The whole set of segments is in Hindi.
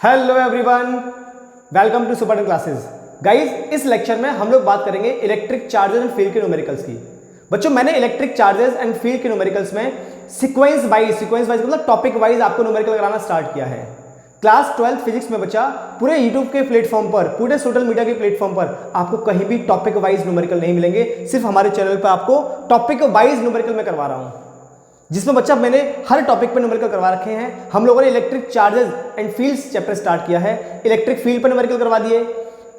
Hello everyone, welcome to super classes. Guys, इस लेक्चर में हम लोग बात करेंगे इलेक्ट्रिक चार्जेस एंड फील्ड के न्यूमेरिकल्स की। बच्चों, मैंने इलेक्ट्रिक चार्जेस एंड फील्ड के न्यूमेरिकल्स में सीक्वेंस वाइज मतलब टॉपिक वाइज आपको न्यूमेरिकल कराना स्टार्ट किया है। क्लास 12 फिजिक्स में बच्चा पूरे यूट्यूब के प्लेटफॉर्म पर, पूरे सोशल मीडिया के प्लेटफॉर्म पर आपको कहीं भी टॉपिक वाइज न्यूमेरिकल नहीं मिलेंगे। सिर्फ हमारे चैनल पर आपको टॉपिक वाइज न्यूमेरिकल में करवा रहा हूँ, जिसमें बच्चा मैंने हर टॉपिक पे न्यूमेरिकल करवा रखे हैं। हम लोगों ने electric charges and fields chapter start किया है। इलेक्ट्रिक फील्ड पे न्यूमेरिकल करवा दिए,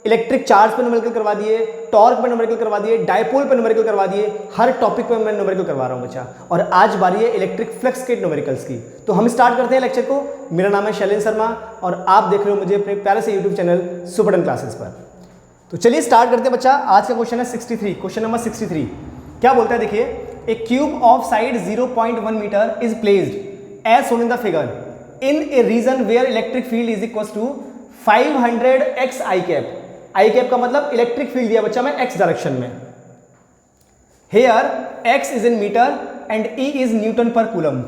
इलेक्ट्रिक चार्ज पे न्यूमेरिकल करवा दिए, टॉर्क पे न्यूमेरिकल करवा दिए, डायपोल पे न्यूमेरिकल करवा दिए। हर टॉपिक पे मैं न्यूमेरिकल करवा रहा हूँ बच्चा। और आज बारी है इलेक्ट्रिक फ्लक्स के न्यूमेरिकल्स की। तो हम स्टार्ट करते हैं लेक्चर को। मेरा नाम है शैलेंद्र शर्मा और आप देख रहे हो मुझे अपने प्यारे से यूट्यूब चैनल सुपर क्लासेस पर। तो चलिए स्टार्ट करते हैं बच्चा। आज का क्वेश्चन है 63, क्वेश्चन नंबर 63। क्या बोलता है, देखिए, a cube of side 0.1 meter is placed as shown in the figure in a region where electric field is equals to 500 x I cap। I cap का मतलब इलेक्ट्रिक फील्ड दिया बच्चा में x डायरेक्शन में। Here x is in meter and E is Newton per coulomb।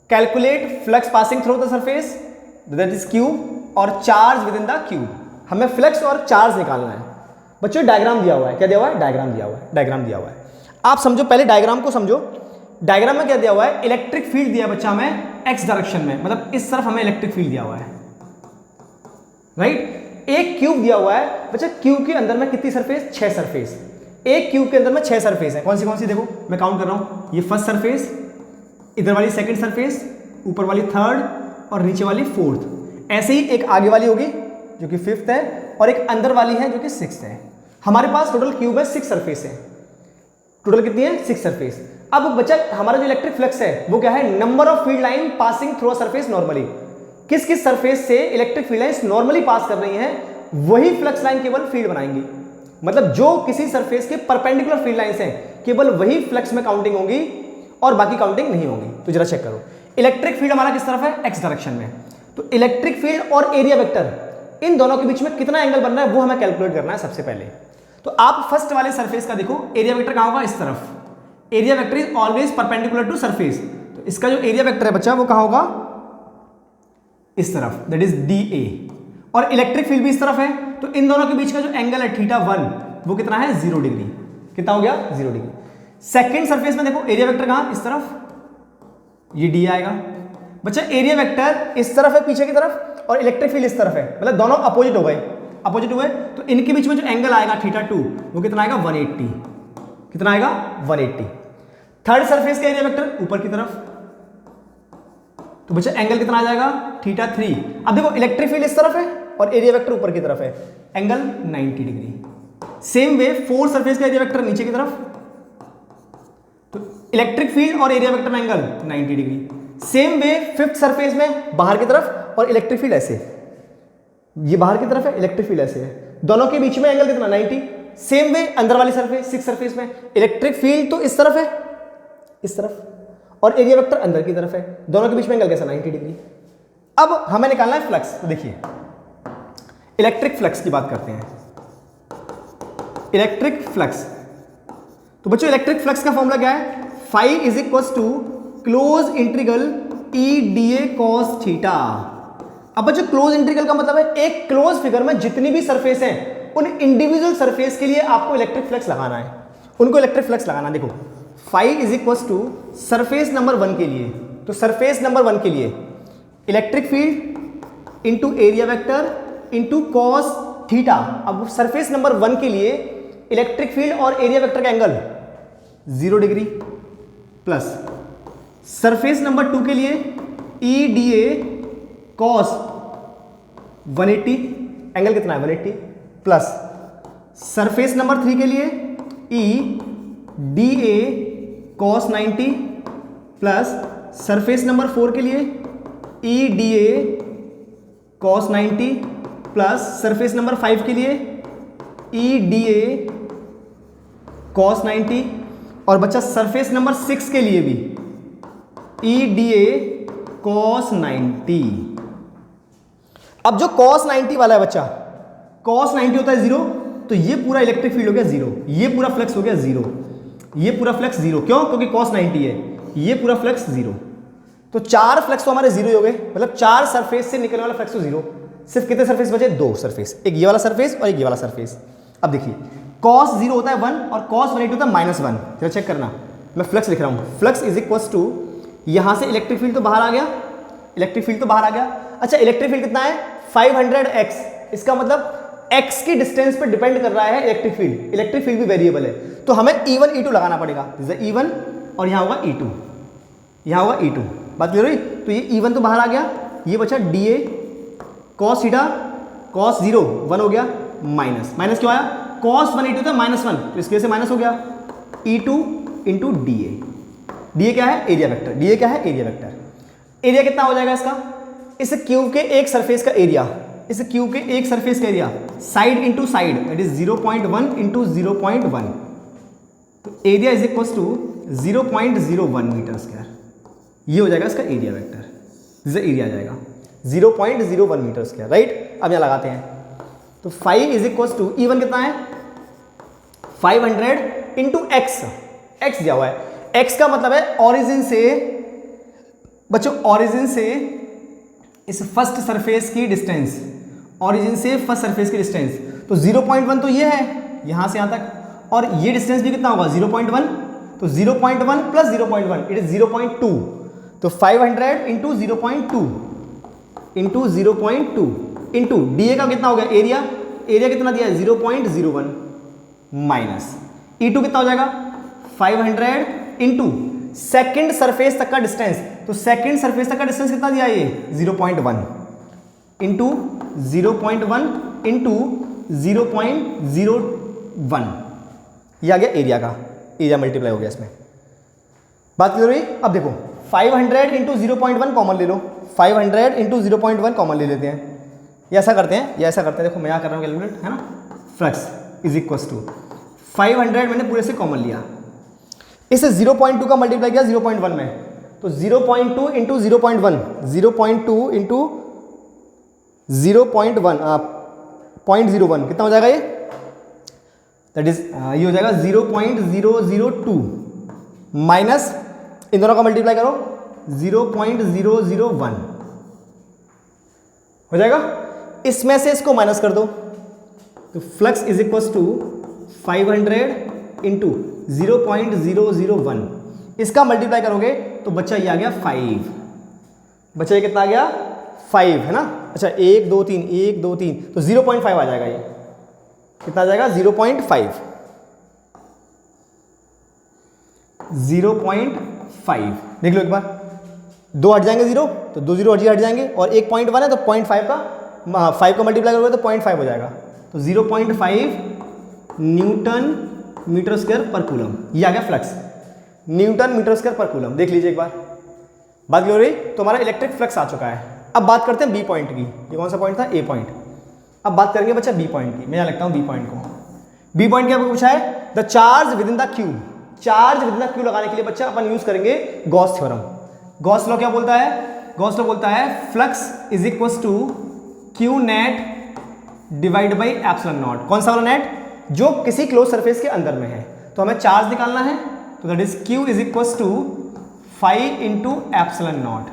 Calculate flux passing through the surface that is cube और charge within the cube। हमें फ्लक्स और चार्ज निकालना है बच्चों। डायग्राम दिया हुआ है, क्या दिया हुआ है? डायग्राम दिया हुआ है, डायग्राम दिया हुआ है। आप समझो, पहले डायग्राम को समझो। डायग्राम में क्या दिया हुआ है? इलेक्ट्रिक फील्ड दिया बच्चा हमें एक्स डायरेक्शन में, मतलब इस तरफ हमें इलेक्ट्रिक फील्ड दिया हुआ है, राइट। एक क्यूब दिया हुआ है बच्चा। क्यूब के अंदर में कितनी सरफेस? 6 सरफेस। एक क्यूब के अंदर में 6 सरफेस है। कौन सी देखो, मैं काउंट कर रहा हूं। ये फर्स्ट सरफेस, इधर वाली सेकंड सरफेस, ऊपर वाली थर्ड और नीचे वाली फोर्थ। ऐसे ही एक आगे वाली होगी जो कि फिफ्थ है और एक अंदर वाली है जो कि सिक्स्थ है। हमारे पास टोटल क्यूब है 6 सरफेस है। टोटल कितनी है? 6 सरफेस। अब बच्चा हमारा जो इलेक्ट्रिक फ्लक्स है वो क्या है? Number of field line passing through a surface normally. किस किस सरफेस से इलेक्ट्रिक फील्ड लाइंस नॉर्मली पास कर रही हैं, वही फ्लक्स लाइन केवल फील्ड बनाएंगी। मतलब जो किसी सरफेस के परपेंडिकुलर फील्ड लाइंस हैं केवल वही फ्लक्स में काउंटिंग होंगी और बाकी काउंटिंग नहीं होगी। तो जरा चेक करो, इलेक्ट्रिक फील्ड हमारा किस तरफ है? एक्स डायरेक्शन में। तो इलेक्ट्रिक फील्ड और एरिया वेक्टर, इन दोनों के बीच में कितना एंगल बन रहा है वो हमें कैलकुलेट करना है सबसे पहले। तो आप फर्स्ट वाले सरफेस का देखो, एरिया वेक्टर कहां होगा? इस तरफ। Area vector is always perpendicular to surface. तो इसका जो एरिया वेक्टर है बच्चा वो कहां होगा? इस तरफ, दैट इज DA। और इलेक्ट्रिक फील्ड भी इस तरफ है। तो इन दोनों के बीच का जो एंगल है θ1 वो कितना है? 0 डिग्री। कितना हो गया? 0 डिग्री। सेकेंड सरफेस में देखो, एरिया वेक्टर कहां? इस तरफ, ये D आएगा बच्चा। एरिया वेक्टर इस तरफ है पीछे की तरफ और इलेक्ट्रिक फील्ड इस तरफ है, मतलब दोनों अपोजिट हो गए, अपोजिट हुए। तो इनके बीच में जो एंगल आएगा θ2 वो कितना आएगा? 180। कितना आएगा? 180। थर्ड सरफेस का एरिया वेक्टर ऊपर की तरफ, तो बच्चा एंगल कितना आ जाएगा? θ3। अब देखो, इलेक्ट्रिक फील्ड इस तरफ है और एरिया वेक्टर ऊपर की तरफ है, angle 90 degree. Same way fourth surface का एरिया वेक्टर नीचे की तरफ, तो इलेक्ट्रिक फील्ड और एरिया वेक्टर में angle 90 degree. Same way fifth surface में बाहर की तरफ और इलेक्ट्रिक फील्ड ऐसे, ये बाहर की तरफ है, इलेक्ट्रिक फील्ड ऐसे है, दोनों के बीच में एंगल कितना? 90। सेम वे अंदर वाली सरफेस, 6 सरफेस में इलेक्ट्रिक फील्ड तो इस तरफ है, इस तरफ, और एरिया वेक्टर अंदर की तरफ है, दोनों के बीच में एंगल कैसा? 90 डिग्री। अब हमें निकालना है फ्लक्स। तो देखिए, इलेक्ट्रिक फ्लक्स की बात करते हैं। इलेक्ट्रिक फ्लक्स, तो बच्चों इलेक्ट्रिक फ्लक्स का फॉर्मूला क्या है? Phi is equal to close integral EDA cos थीटा। अब बच्चों क्लोज इंटीग्रल का मतलब है एक क्लोज फिगर में जितनी भी सरफेस हैं उन इंडिविजुअल सरफेस के लिए आपको इलेक्ट्रिक फ्लक्स लगाना है, उनको इलेक्ट्रिक फ्लक्स लगाना। देखो, phi is equal to surface number 1 के लिए, तो सरफेस नंबर 1 के लिए electric field into area vector into cos theta. अब सरफेस नंबर 1 के लिए इलेक्ट्रिक फील्ड और एरिया वेक्टर का angle 0 degree plus surface number 2 के लिए EDA cos 180, एंगल कितना है? 180 प्लस सरफेस नंबर 3 के लिए EDA cos 90 plus surface number 4 के लिए EDA cos 90 plus surface number 5 के लिए EDA cos 90 और बच्चा सरफेस नंबर 6 के लिए भी EDA cos 90। अब जो cos 90 वाला है बच्चा, cos 90 होता है 0, तो ये पूरा इलेक्ट्रिक फील्ड हो गया 0, ये पूरा फ्लक्स हो गया 0, ये पूरा फ्लक्स 0। क्यों? क्योंकि cos 90 है, ये पूरा फ्लक्स 0। तो 4 फ्लक्स तो हमारे जीरो हो गए, मतलब 4 सरफेस से निकलने वाला फ्लक्स तो जीरो। सिर्फ कितने सरफेस बचे? 2 सरफेस, एक ये वाला सरफेस और एक ये वाला सरफेस। अब देखिए cos 0 होता है 1 और cos 180 होता है -1। चलो चेक करना, मैं फ्लक्स लिख रहा हूँ। फ्लक्स इज इक्वल टू, यहाँ से इलेक्ट्रिक फील्ड तो बाहर आ गया, इलेक्ट्रिक फील्ड तो बाहर आ गया। अच्छा इलेक्ट्रिक फील्ड कितना है? 500x। इसका मतलब x की डिस्टेंस पे डिपेंड कर रहा है इलेक्ट्रिक फील्ड। इलेक्ट्रिक फील्ड भी वेरिएबल है, तो हमें E1 E2 लगाना पड़ेगा। E1 और यहाँ होगा E2, यहाँ होगा E2। बात क्लियर हुई? तो ये E1 तो बाहर आ गया, ये बचा dA cos थीटा cos 0 1 हो गया, माइनस माइनस क्यों आया? cos 180 था -1, तो इसकी वजह से माइनस हो गया। E2 into dA। dA क्या है? Area vector. dA क्या है? Area vector. एरिया कितना हो जाएगा इसका? इस क्यूब के एक सरफेस का एरिया, इस क्यूब के एक सरफेस का area side into side that is 0.1 into 0.1, तो area is equal to 0.01 metre square. ये हो जाएगा इसका एरिया वेक्टर, जिसे एरिया आ जाएगा 0.01 मीटर स्क्वायर, राइट। अब यहाँ लगाते हैं, तो 5 इज इक्वल टू E1 कितना है? 500 इंटू एक्स, एक्स दिया हुआ है। एक्स का मतलब है ऑरिजिन से, बच्चों ऑरिजिन से इस फर्स्ट सरफेस की डिस्टेंस, ऑरिजिन से फर्स्ट सरफेस की डिस्टेंस, तो 0.1 तो ये है यहाँ से यहाँ तक, और ये डिस्टेंस भी कितना होगा? 0.1, तो 0.1 प्लस 0.1 इट इज 0.2, तो 500 इंटू 0.2 इंटू 0.2 इंटू डीए का कितना हो गया? एरिया, एरिया कितना दिया है? 0.01 माइनस E2 कितना हो जाएगा? 500 इंटू सेकेंड सरफेस तक का डिस्टेंस, तो सेकेंड सरफेस तक का डिस्टेंस कितना दिया है? ये 0.1 इंटू 0.1 इंटू 0.01, ये आ गया एरिया का, एरिया मल्टीप्लाई हो गया इसमें। बात क्लियर हुई? अब देखो 500 इंटू 0.1 कॉमन ले लो, 500 इंटू 0.1 कॉमन ले लेते हैं, ये ऐसा करते हैं, ये ऐसा करते हैं। देखो मैं यहाँ कर रहा हूँ कैलकुलेट, है ना। फ्लक्स इज इक्वल टू 500 मैंने पूरे से कॉमन लिया, इसे 0.2 का मल्टीप्लाई किया 0.1 में, तो 0.2 इंटू 0.1, 0.2 इंटू 0.1 कितना हो जाएगा? ये दैट इज ये हो जाएगा 0.002 माइनस इन दोनों का मल्टीप्लाई करो 0.001 हो जाएगा। इसमें से इसको माइनस कर दो, तो flux is equal to 500 into 0.001, इसका मल्टीप्लाई करोगे तो बच्चा ये आ गया 5, बच्चा ये कितना आ गया? 5, है ना। अच्छा 1 2 3 1 2 3, तो 0.5 आ जाएगा। ये कितना आ जाएगा? 0.5, 0.5। देख लो एक बार, 2 हट जाएंगे 0, तो 2 0 हट जाएंगे, और 1.1 है तो 0.5 का 5 का मल्टीप्लाई करोगे तो 0.5 हो जाएगा, तो 0.5 न्यूटन मीटर स्क्वायर पर कूलम। ये आ गया फ्लक्स, न्यूटन मीटर स्क्वायर पर कूलम। देख लीजिए एक बार, बात क्लियर हो रही? तो हमारा इलेक्ट्रिक फ्लक्स आ चुका है। अब बात करते हैं बी पॉइंट की। ये कौन सा पॉइंट था? ए पॉइंट। अब बात करेंगे बच्चा बी पॉइंट की। मैं यहाँ लिखता हूँ बी पॉइंट को। बी पॉइंट क्या पूछा है? The charge within the cube. Charge within the cube लगाने के लिए बच्चा अपन यूज करेंगे गॉस थ्योरम। गॉस लॉ क्या बोलता है? गॉस लॉ बोलता है flux is equal to Q net divide by epsilon naught. कौन सा वाला नेट? जो किसी क्लोज सरफेस के अंदर में है। तो हमें चार्ज निकालना है, तो that is Q is equal to 5 into epsilon naught,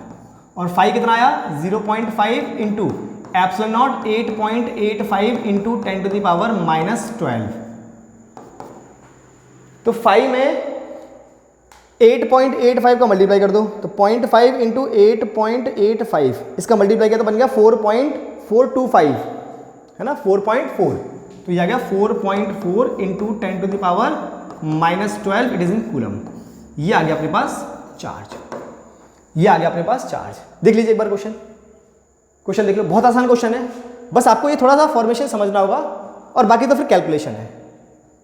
और 5 कितना आया? 0.5 into epsilon naught 8.85 into 10 to the power -12। तो 5 में 8.85 का मल्टीप्लाई कर दो, तो 0.5 इंटू 8.85, इसका मल्टीप्लाई किया तो बन गया 4.425, है ना, 4.4। तो ये आ गया 4.4 into 10 to the power -12, it is in coulomb. ये आ गया अपने पास चार्ज, ये आ गया अपने पास चार्ज। देख लीजिए एक बार क्वेश्चन, क्वेश्चन देख लो, बहुत आसान क्वेश्चन है। बस आपको ये थोड़ा सा फॉर्मेशन समझना होगा, और बाकी तो फिर कैलकुलेशन है,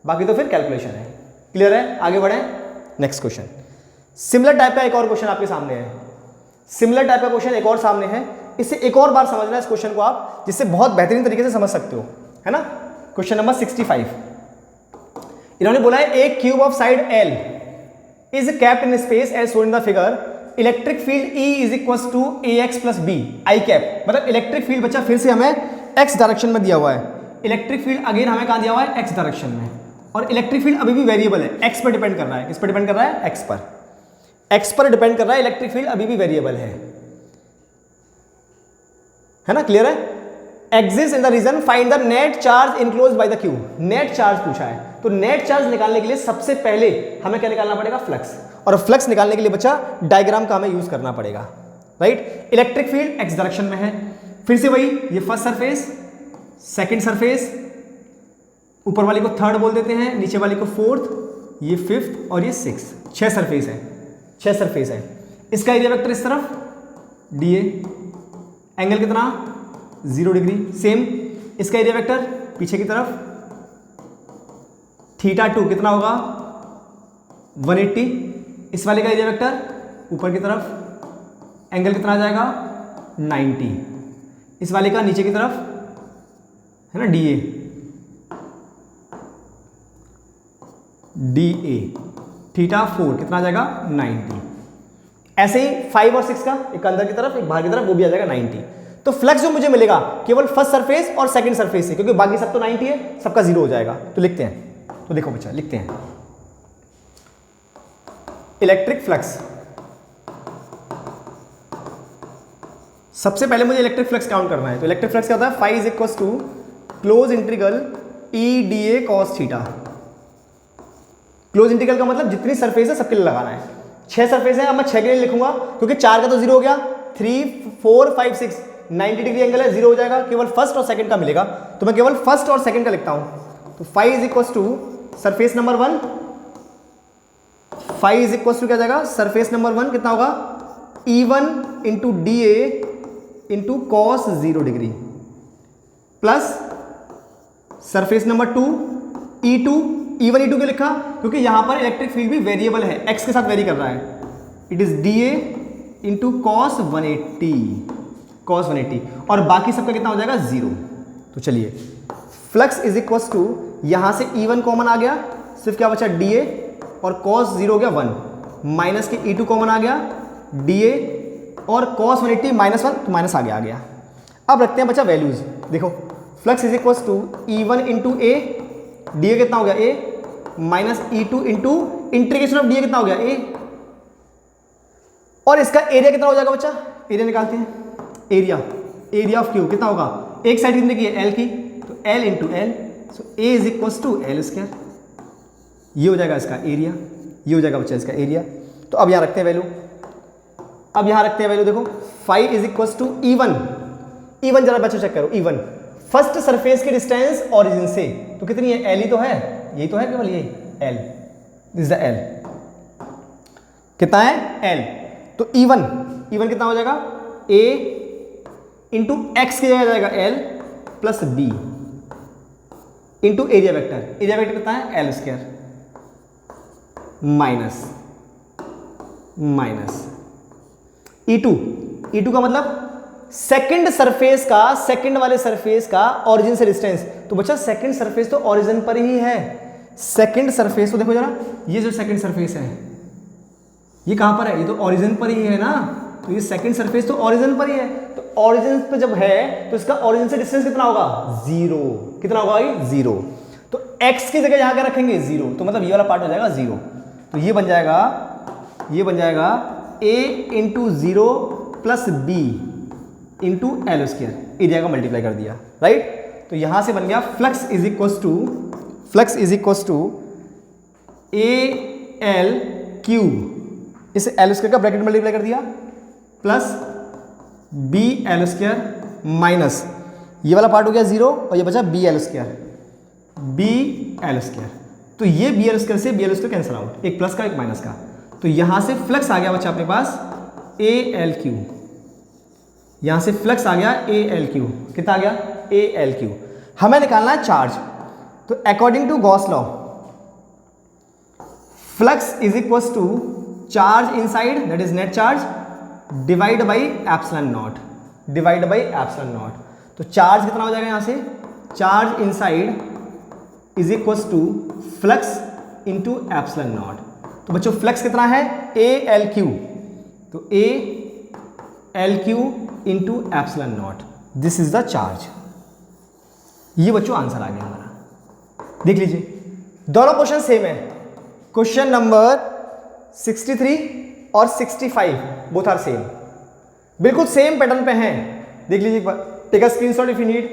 बाकी तो फिर कैलकुलेशन है। क्लियर है? आगे बढ़े नेक्स्ट क्वेश्चन। सिमिलर टाइप का एक और क्वेश्चन आपके सामने है। सिमिलर टाइप का क्वेश्चन एक और सामने है, इसे एक और बार समझना है इस क्वेश्चन को आप, जिससे बहुत बेहतरीन तरीके से समझ सकते हो, है ना। क्वेश्चन नंबर 65, इन्होंने बोला है एक cube of side L is kept in space as shown in the figure, electric field E is equal to AX plus B I cap. मतलब इलेक्ट्रिक फील्ड बच्चा फिर से हमें X डायरेक्शन में दिया हुआ है, इलेक्ट्रिक फील्ड अगेन हमें कहाँ दिया हुआ है? X डायरेक्शन में, और इलेक्ट्रिक फील्ड अभी भी वेरिएबल है, X पर डिपेंड कर रहा है। किस पर डिपेंड कर रहा है? X पर। एक्स पर डिपेंड कर रहा है, इलेक्ट्रिक फील्ड अभी भी वेरिएबल है ना, क्लियर है। Exist in the region, find the net charge enclosed by the Q. Net charge पूछा है, तो नेट चार्ज निकालने के लिए सबसे पहले हमें क्या निकालना पड़ेगा, फ्लक्स। और फ्लक्स निकालने के लिए बच्चा डायग्राम का हमें यूज करना पड़ेगा, right. Electric field x direction में है, फिर से वही, ये फर्स्ट सरफेस, सेकंड सरफेस, ऊपर वाली को थर्ड बोल देते हैं, नीचे वाली को फोर्थ, ये फिफ्थ और ये सिक्स, 6 सरफेस है, 6 सरफेस है। इसका एरिया वेक्टर इस तरफ डी ए, एंगल कितना 0 डिग्री, सेम। इसका एरिया वेक्टर पीछे की तरफ θ2 कितना होगा 180। इस वाले का एरिया वेक्टर ऊपर की तरफ एंगल कितना आ जाएगा 90। इस वाले का नीचे की तरफ है ना डी ए, θ4 कितना आ जाएगा 90। ऐसे ही 5 और 6 का, एक अंदर की तरफ एक बाहर की तरफ, वो भी आ जाएगा 90। तो फ्लक्स जो मुझे मिलेगा केवल फर्स्ट सरफेस और सेकंड सरफेस से, क्योंकि बाकी सब तो 90 है, सबका 0 हो जाएगा। तो लिखते हैं, तो देखो बच्चा लिखते हैं, इलेक्ट्रिक फ्लक्स। सबसे पहले मुझे इलेक्ट्रिक फ्लक्स काउंट करना है। तो इलेक्ट्रिक फ्लक्स क्या होता है, phi is equal to close integral E D A cos theta. Close integral का मतलब जितनी सरफेस है सबके लिए लगाना है। 6 सरफेस है, अब मैं 6 के लिए लिखूंगा, क्योंकि 4 का तो 0 हो गया, 3 4 5 6 90 डिग्री एंगल है, 0 हो जाएगा, केवल फर्स्ट और सेकंड का मिलेगा। तो मैं केवल फर्स्ट और सेकंड का लिखता हूं। तो phi is equal to surface number 1, phi is equal to क्या जाएगा, सरफेस नंबर 1 कितना होगा E1 into D A into cos 0 degree, plus surface number 2 E2, E1 E2 के लिखा क्योंकि यहां पर इलेक्ट्रिक फील्ड भी वेरिएबल है, एक्स के साथ वेरी कर रहा है। It is D A into cos 180, और बाकी सबका कितना हो जाएगा 0। तो चलिए, फ्लक्स इज इक्वल टू, यहां से E1 कॉमन आ गया, सिर्फ क्या बचा डी ए, और कॉस 0 हो गया 1, माइनस के E2 कॉमन आ गया, डी ए और कॉस 180 -1, तो माइनस आ गया। अब रखते हैं बच्चा वैल्यूज। देखो, flux is equal to E1 into A, D A कितना हो गया A, minus E2 into integration of D A कितना हो गया ए, और इसका एरिया कितना हो जाएगा बच्चा, एरिया निकालते हैं। एरिया ऑफ क्यू कितना होगा, एक साइड कितने की है एल की, तो L into L, so A is equal to L square. ये हो जाएगा इसका एरिया, ये हो जाएगा बच्चा इसका एरिया। तो अब यहां रखते हैं वैल्यू, देखो, phi is equal to E1 जरा बच्चा चेक करो, E1 फर्स्ट सरफेस की डिस्टेंस ओरिजिन से, तो कितनी है, एल ही तो है, यही तो है केवल, ये एल, दिस द एल, कितना है एल। तो E1 कितना हो जाएगा, ए इंटू एक्स की जगह जाएगा L plus B into area vector कितना है एल स्क्वायर माइनस E2 का मतलब सेकंड सरफेस का, सेकंड वाले सरफेस का ओरिजिन से डिस्टेंस। तो बच्चा सेकंड सरफेस तो ओरिजिन पर ही है, सेकंड सरफेस को देखो जरा, ये जो सेकंड सरफेस है ये कहां पर है, ये तो ओरिजिन पर ही है ना, तो ये सेकंड सरफेस तो ओरिजिन पर ही है। तो ओरिजिन पे जब है तो इसका ओरिजिन से डिस्टेंस कितना होगा 0, कितना होगा भाई 0। तो x की जगह यहां क्या रखेंगे 0, तो मतलब ये वाला पार्ट हो जाएगा 0। तो ये बन जाएगा a into 0 plus B into L square, area का मल्टीप्लाई कर दिया, राइट। तो यहां से बन गया flux is equal to A L Q, इस एल स्क्वायर का ब्रैकेट मल्टीप्लाई कर दिया, plus B L square minus ये वाला पार्ट हो गया 0, और ये बचा बी एल स्क्वायर। तो ये बी एल स्क्वायर से B L square cancel out, एक प्लस का एक माइनस का। तो यहां से फ्लक्स आ गया बच्चा अपने पास ए एल क्यू, यहां से फ्लक्स आ गया ए एल क्यू, कितना आ गया ए एल क्यू। हमें निकालना है चार्ज। तो according to Gauss law, flux is equal to charge inside, that is net charge, divide by epsilon naught. तो चार्ज कितना हो जाएगा यहां से, charge inside is equal to flux into epsilon naught. तो बच्चों फ्लक्स कितना है ए एल क्यू, तो A L Q into epsilon naught, this is the charge. ये बच्चों आंसर आ गया हमारा, देख लीजिए दोनों क्वेश्चन सेम है। क्वेश्चन नंबर 63 और 65 बोथ आर सेम, बिल्कुल सेम पैटर्न पे हैं। देख लीजिए एक बार, take a screenshot if you need.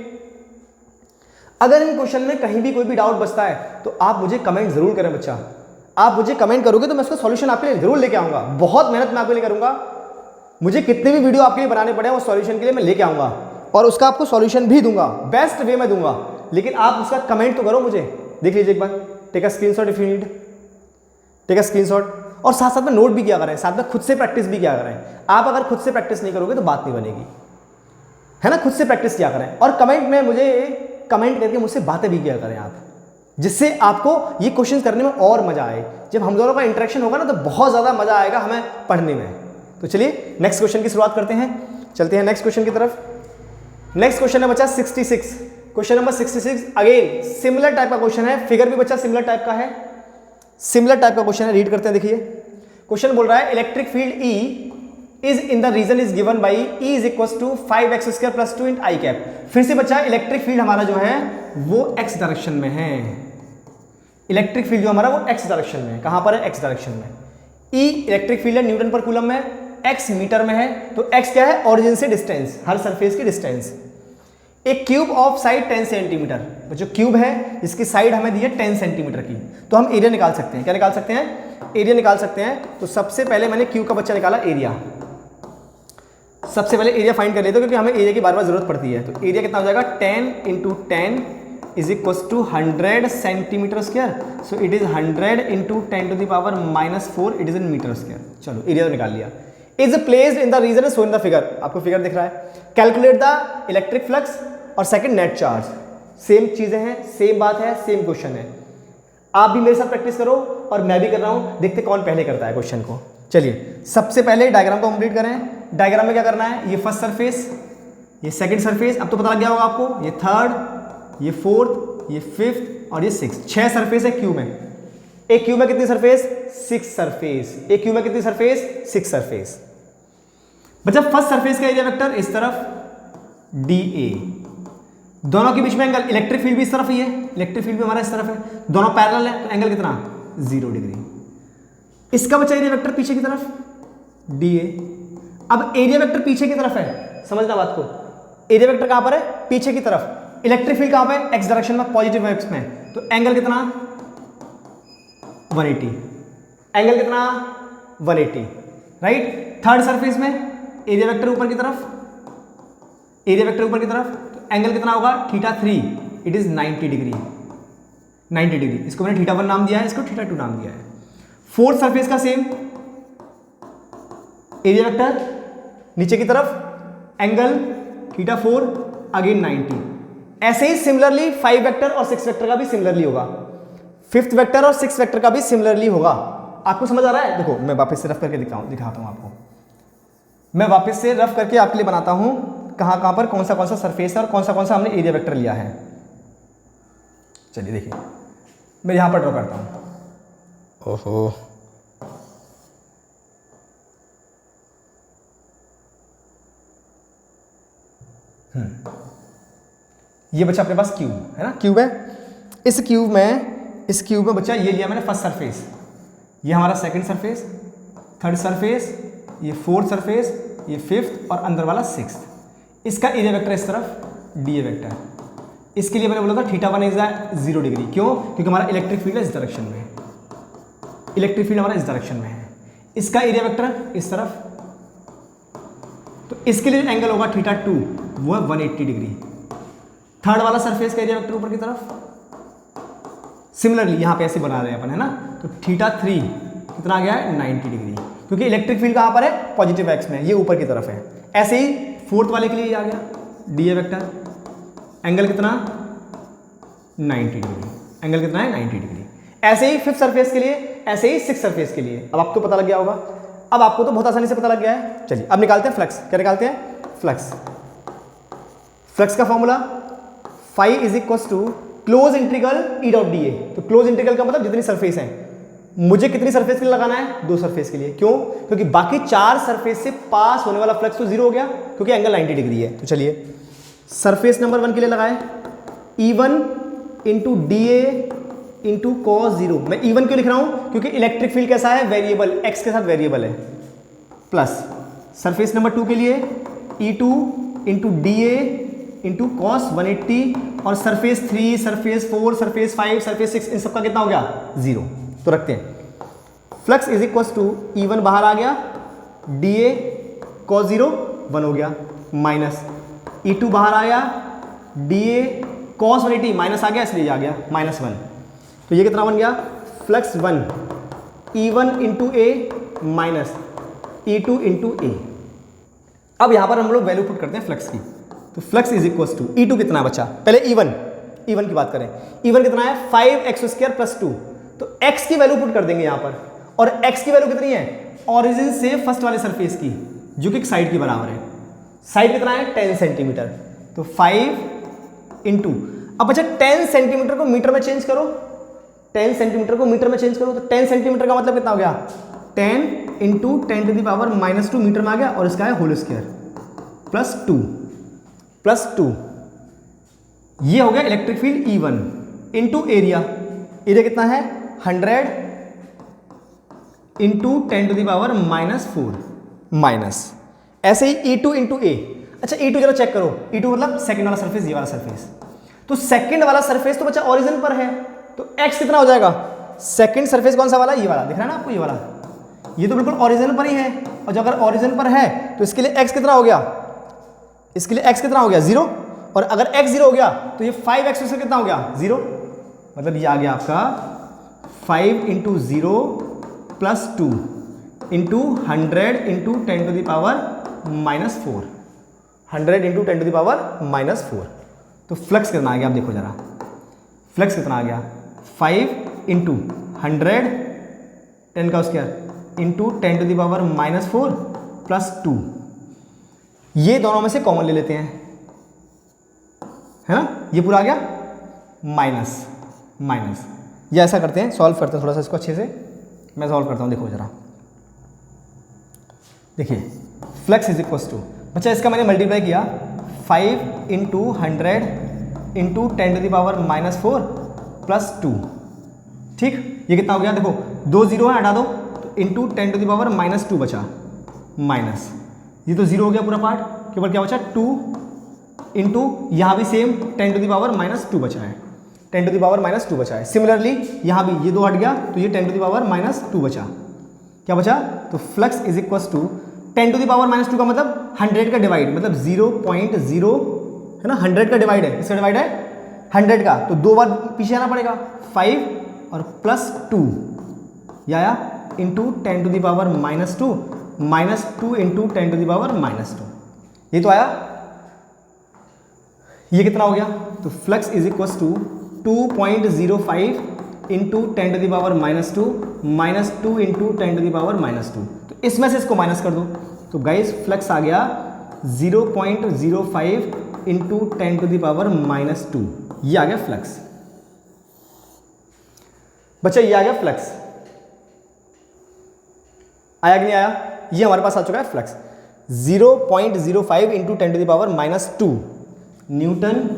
अगर इन क्वेश्चन में कहीं भी कोई भी डाउट बचता है तो आप मुझे कमेंट जरूर करें बच्चा। आप मुझे कमेंट करोगे तो मैं उसका सॉल्यूशन आपके लिए जरूर लेके आऊंगा। बहुत मेहनत मैं आपके लिए करूंगा, मुझे कितने भी वीडियो आपके लिए बनाने पड़े वो सॉल्यूशन के लिए मैं लेके आऊंगा और उसका आपको सॉल्यूशन भी दूंगा, बेस्ट वे में दूंगा। लेकिन आप उसका कमेंट तो करो मुझे। देख लीजिए एक बार, take a screenshot if you need, take a screenshot. और साथ साथ में नोट भी किया करें, साथ में खुद से प्रैक्टिस भी किया करें। आप अगर खुद से प्रैक्टिस नहीं करोगे तो बात नहीं बनेगी, है ना। खुद से प्रैक्टिस किया करें और कमेंट में मुझे कमेंट करके मुझसे बातें भी किया करें आप, जिससे आपको ये क्वेश्चन करने में और मजा आए। जब हम दोनों का इंटरेक्शन होगा ना तो बहुत ज़्यादा मजा आएगा हमें पढ़ने में। तो चलिए नेक्स्ट क्वेश्चन की शुरुआत करते हैं, चलते हैं नेक्स्ट क्वेश्चन की तरफ। नेक्स्ट क्वेश्चन है बच्चा 66, question number 66। Again similar type का क्वेश्चन है, फिगर भी बच्चा सिमिलर टाइप का है, सिमिलर टाइप का क्वेश्चन है। रीड करते हैं, देखिए क्वेश्चन बोल रहा है electric field E is in the region is given by E is equal to 5x² + 2 × I cap. फिर से बच्चा इलेक्ट्रिक फील्ड हमारा जो है वो x डायरेक्शन में है। इलेक्ट्रिक फील्ड जो हमारा वो x डायरेक्शन में है। कहां पर है? x डायरेक्शन में। E इलेक्ट्रिक फील्ड है, न्यूटन पर कूलम में, x मीटर में है। तो x क्या है? ओरिजिन से डिस्टेंस, हर सरफेस की डिस्टेंस। एक क्यूब ऑफ साइड 10 सेंटीमीटर, जो क्यूब है जिसकी साइड हमें दी है 10 सेंटीमीटर की, तो हम एरिया निकाल सकते हैं। क्या निकाल सकते हैं? एरिया निकाल सकते हैं। तो सबसे पहले मैंने क्यूब का बच्चा निकाला एरिया। सबसे पहले एरिया फाइंड कर लेते हैं क्योंकि हमें एरिया की बार बार जरूरत पड़ती है। तो एरिया कितना हो जाएगा? 10 × 10 is equal to 100 centimetre square. So it is 100 × 10⁻⁻4, it is in metre square. चलो एरिया तो निकाल लिया। Is placed in the region shown in the figure, आपको फिगर दिख रहा है। कैलकुलेट द इलेक्ट्रिक फ्लक्स और सेकंड नेट चार्ज। सेम चीजें हैं, सेम बात है, सेम क्वेश्चन है। आप भी मेरे साथ प्रैक्टिस करो और मैं भी कर रहा हूं, देखते कौन पहले करता है क्वेश्चन को। चलिए सबसे पहले डायग्राम को कंप्लीट करें। डायग्राम में क्या करना है? ये फर्स्ट सरफेस, ये सेकंड सरफेस, अब तो पता लग गया होगा आपको। ये थर्ड, ये फोर्थ, ये फिफ्थ और ये सिक्स, 6 सरफेस है क्यूब में। एक क्यूब में कितनी सरफेस? 6 सरफेस। एक क्यूब में कितनी सरफेस? 6 सरफेस। बच्चा फर्स्ट सरफेस का एरिया वेक्टर इस तरफ DA, दोनों के बीच में एंगल, इलेक्ट्रिक फील्ड भी इस तरफ ही है, इलेक्ट्रिक फील्ड भी हमारा इस तरफ है, दोनों पैरेलल है, तो एंगल कितना? 0 डिग्री। इसका बच्चा एरिया वेक्टर पीछे की तरफ DA। अब एरिया वेक्टर पीछे की तरफ है, समझना बात को। एरिया वेक्टर कहां पर है? पीछे की तरफ। इलेक्ट्रिक फील्ड कहां पे? x डायरेक्शन में, पॉजिटिव x में। तो एंगल कितना? 180। एंगल कितना? 180, राइट। थर्ड सरफेस में एरिया वेक्टर ऊपर की तरफ, एरिया वेक्टर ऊपर की तरफ, तो एंगल कितना होगा? θ3, इट इज 90 डिग्री। 90 डिग्री। इसको मैंने θ1 नाम दिया है, इसको θ2 नाम दिया है। फोर्थ सरफेस का सेम एरिया वेक्टर नीचे की तरफ, एंगल θ4 अगेन 90। ऐसे ही सिमिलरली 5 वेक्टर और 6 वेक्टर का भी सिमिलरली होगा, 5th वेक्टर और 6 वेक्टर का भी सिमिलरली होगा। आपको समझ आ रहा है? देखो मैं वापस से रफ करके दिखाता हूं आपको। मैं वापस से रफ करके आपके लिए बनाता हूं कहां कहां पर कौन सा सरफेस है और कौन सा हमने एरिया वेक्टर लिया है। चलिए देखिए, मैं यहां पर ड्रॉ करता हूं। ओहो, ये बच्चा अपने पास क्यूब है ना, क्यूब है। इस क्यूब में बच्चा ये लिया मैंने फर्स्ट सरफेस, ये हमारा सेकंड सरफेस, थर्ड सरफेस, ये फोर्थ सरफेस, ये फिफ्थ और अंदर वाला सिक्स्थ। इसका एरिया वेक्टर इस तरफ DA वेक्टर। इसके लिए मैंने बोला था θ1 इज 0 डिग्री। क्यों? क्योंकि हमारा इलेक्ट्रिक फील्ड इस डायरेक्शन में है, इलेक्ट्रिक फील्ड हमारा इस डायरेक्शन में है। इसका एरिया वेक्टर इस तरफ, तो इसके लिए एंगल होगा θ2, वो है 180 डिग्री। थर्ड वाला सरफेस का एरिया वेक्टर ऊपर की तरफ, सिमिलरली यहां पे ऐसे बना रहे हैं अपन, है ना। तो θ3 कितना आ गया है? 90 डिग्री, क्योंकि इलेक्ट्रिक फील्ड कहां पर है? पॉजिटिव x में, ये ऊपर की तरफ है। ऐसे ही फोर्थ वाले के लिए ये आ गया DA वेक्टर, एंगल कितना? 90 डिग्री। एंगल कितना है? 90 डिग्री। ऐसे ही फिफ्थ सरफेस के लिए, ऐसे ही सिक्स सरफेस के लिए। अब आपको पता लग गया होगा, अब आपको तो बहुत आसानी से पता लग गया है। चलिए अब निकालते हैं फ्लक्स। क्या निकालते हैं? फ्लक्स। फ्लक्स का formula phi is equal to close integral E dot DA। तो क्लोज इंटीग्रल का मतलब जितनी सरफेस है, मुझे कितनी सरफेस के लिए लगाना है? 2 सरफेस के लिए। क्यों? क्योंकि बाकी 4 सरफेस से पास होने वाला फ्लक्स तो 0 हो गया, क्योंकि एंगल 90 डिग्री है। तो चलिए सरफेस नंबर 1 के लिए लगाए E1 × DA × cos 0। मैं E1 क्यों लिख रहा हूं? क्योंकि इलेक्ट्रिक फील्ड कैसा है? वेरिएबल, x के साथ वेरिएबल है। प्लस सरफेस नंबर 2 के लिए E2 into DA into cos 180 और सरफेस 3, सरफेस 4, सरफेस 5, सरफेस 6 इन सबका कितना हो गया 0। तो रखते हैं flux is equal to E1 बाहर आ गया, DA कॉस 0 1 हो गया, माइनस E2 बाहर आया, DA कॉस 180 माइनस आ गया इसलिए आ गया -1। तो ये कितना बन गया फ्लक्स 1 E1 इंटू ए माइनस E2 इंटू ए। अब यहां पर हम लोग वैल्यू पुट करते हैं फ्लक्स की। तो flux is equal to E2 कितना बचा, पहले E1 की बात करें। E1 कितना है 5x² प्लस 2। तो x की वैल्यू पुट कर देंगे यहां पर, और x की वैल्यू कितनी है ओरिजिन से फर्स्ट वाले सरफेस की, जो कि साइड के बराबर है। साइड कितना है 10 सेंटीमीटर। तो 5 इंटू, अब बच्चा 10 सेंटीमीटर को मीटर में चेंज करो, 10 सेंटीमीटर को मीटर में चेंज करो। तो 10 सेंटीमीटर का मतलब कितना हो गया 10 इंटू 10⁻⁻2 मीटर में आ गया, और इसका है होल स्क्वायर प्लस 2। ये हो गया electric field E1 into area कितना है 100 इंटू 10⁻⁻4 माइनस। ऐसे ही E2 इंटू ए। अच्छा E2 जरा चेक करो, E2 मतलब सेकंड वाला सरफेस, ये वाला सरफेस। तो सेकंड वाला सरफेस तो बच्चा ओरिजिन पर है, तो x कितना हो जाएगा, सेकंड सरफेस कौन सा वाला, ये वाला दिख रहा है ना आपको, ये वाला, ये तो बिल्कुल ओरिजिन पर ही है। और जो अगर ओरिजिन पर है तो इसके लिए x कितना हो गया, इसके लिए x कितना हो गया 0। और अगर x 0 हो गया तो ये 5x से कितना हो गया 0। मतलब ये आ गया आपका 5 into 0 plus 2 into 100 into 10⁻⁻4, 100 into 10⁻⁻4। तो फ्लक्स कितना आ गया, आप देखो जरा, फ्लक्स कितना आ गया 5 इंटू 100 10 का स्क्वायर इंटू 10⁻⁻4 प्लस 2। ये दोनों में से कॉमन ले लेते हैं, है ना, ये पूरा आ गया माइनस। ये ऐसा करते हैं, सॉल्व करते हैं थोड़ा सा इसको अच्छे से। मैं सॉल्व करता हूँ, देखो जरा, देखिए फ्लक्स इज इक्वल टू, बच्चा इसका मैंने मल्टीप्लाई किया 5 इंटू 100 इंटू 10⁻⁻4 प्लस 2। ठीक, ये कितना हो गया, देखो 2 0 है, हटा दो, तो इंटू 10⁻⁻2 बचा माइनस, ये तो 0 हो गया पूरा पार्ट, केवल क्या बचा 2 इंटू, यहाँ भी सेम 10⁻⁻2 बचा है, 10⁻⁻2 बचा है। सिमिलरली यहाँ भी ये 2 हट गया, तो ये 10⁻⁻2 बचा, क्या बचा, तो फ्लक्स इज इक्वल टू 10⁻⁻2 का मतलब 100 का डिवाइड, मतलब 0.0 है ना, 100 का डिवाइड है, इसका डिवाइड है 100 का, तो 2 बार पीछे आना पड़ेगा, 5 और प्लस 2 या इंटू 10⁻⁻2 माइनस 2 इंटू 10⁻⁻2, ये तो आया। ये कितना हो गया, तो flux is equal to 2.05 into 10⁻⁻2 minus 2 into 10⁻⁻2। तो इसमें से इसको माइनस कर दो, तो गाइस फ्लक्स आ गया 0.05 इंटू 10⁻⁻2, ये आ गया फ्लक्स। बच्चा ये आ गया फ्लक्स, आया कि नहीं आया, ये हमारे पास आ चुका है flux 0.05 into 10⁻⁻2 newton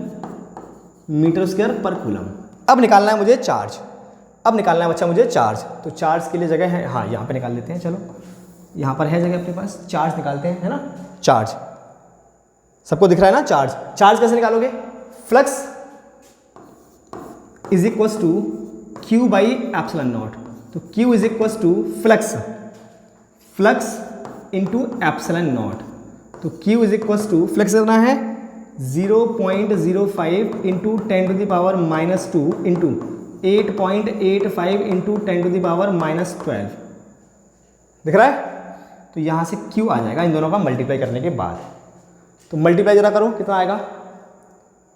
metre square पर कूलम। अब निकालना है मुझे चार्ज, अब निकालना है बच्चा मुझे चार्ज। तो चार्ज के लिए जगह है, हाँ यहाँ पे निकाल लेते हैं, चलो यहाँ पर है जगह अपने पास, चार्ज निकालते हैं, है ना। चार्ज सबको दिख रहा है ना, चार्ज कैसे निकालोगे, flux is equal to Q by epsilon naught. तो Q is equal to flux into epsilon naught. तो Q is equal to flux करना है 0.05 इंटू 10⁻⁻2 इंटू 8.85 इंटू 10⁻⁻12 दिख रहा है। तो यहाँ से Q आ जाएगा इन दोनों का मल्टीप्लाई करने के बाद। तो मल्टीप्लाई जरा करो, कितना आएगा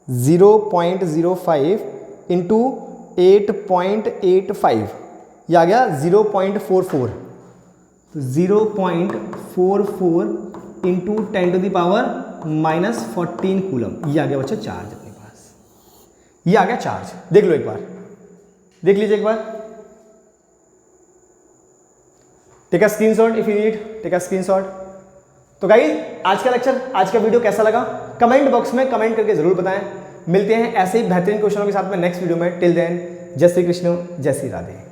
0.05 इंटू 8.85, यह आ गया 0.44। तो 0.44 इंटू 10⁻⁻14 कूलम, ये आ गया बच्चा चार्ज अपने पास, ये आ गया चार्ज। देख लो एक बार, देख लीजिए एक बार, take a screenshot if you need, take a screenshot. तो गाइस आज का लेक्चर, आज का वीडियो कैसा लगा कमेंट बॉक्स में कमेंट करके जरूर बताएं। मिलते हैं ऐसे ही बेहतरीन क्वेश्चनों के साथ में नेक्स्ट वीडियो में। टिल देन जय श्री कृष्ण, जय श्री राधे।